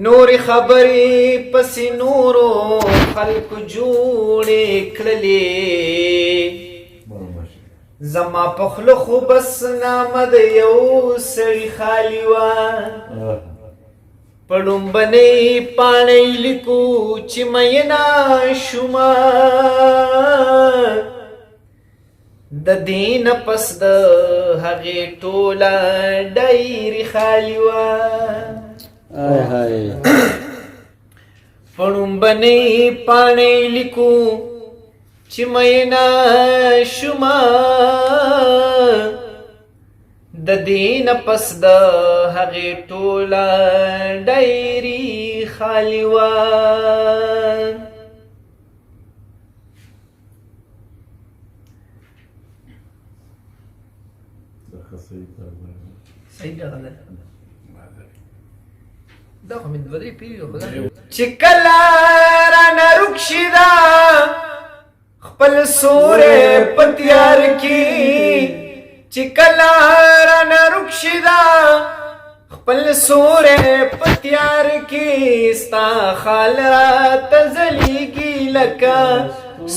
نور خبرې پسې نورو خلکو جوړې کړلې زما په خوله خو بس نامه د یو سړي خالي وه په ډومبنۍ پاڼۍ لیکو چې میینه شومه د دې نه پس د هغې ټوله ډایري خالي وه په ډومبنۍ پاڼۍ لیکو چې میینه شومه د دې نه پس د هغې ټوله ډایري خالي وه چې کله رانه روک شي دا خپل سوری په تیار کې چې کله رانه روک شي دا خپل سوری په تیار کې ستا خال راته ځلیږي لکه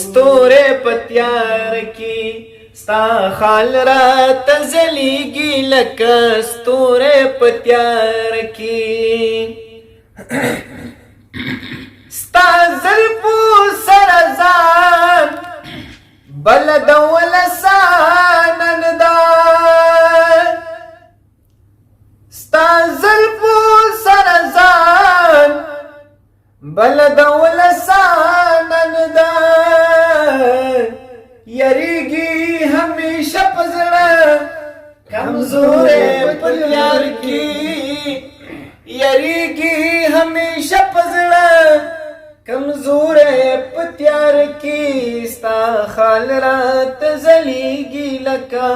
ستوری په تیار کې ستا خال راته ځلیږي لکه ستوری په تیار کې ستا زلفو سره ځان بلدول سانن دا ستا زلفو سره ځان بلدول سانن دا یریږي همیشه په زړه کمزورې په یار کې یریږي همیشه په زړه کمزورې په تیار کې ستا خال راته ځلیږي لکه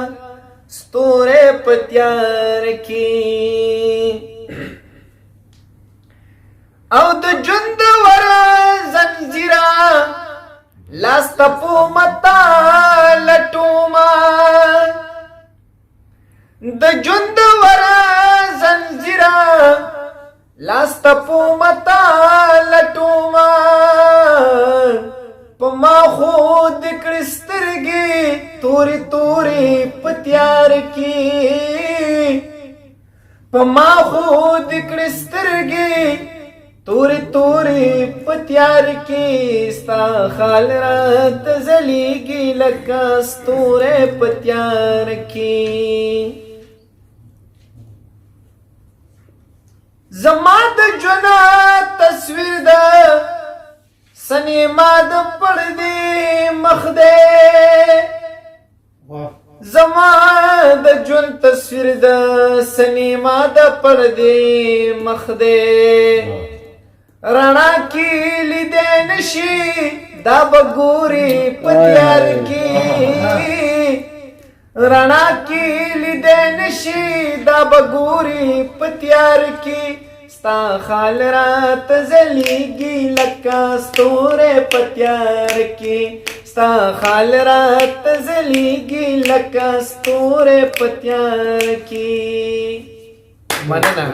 ستوری په تیار کې او د ژوند وره زنځیره لاس تپو متا لټومه د ژوند وره زنځیره لاس تپو متا لټومه په ما خو د کړې سترګې تورې تورې په تیار کې په ما خو د کړې سترګې تورې تورې په تیار کې ستا خال راته ځلیږي لکه ستوری په تیار کې زما د ژوند تصویر د سنیما د پردې مخ دی زما د ژوند تصویر د سنیما د پردې مخ دی رڼا کې لیدی نشي دا به ګوري په تیار کې رڼا کې لیدی نشي دا به ګوري په تیار کې ستا خال راته ځلیږي لکه ستوری په تیار کې ستا خال راته ځلیږي لکه ستوری په تیار کې مننه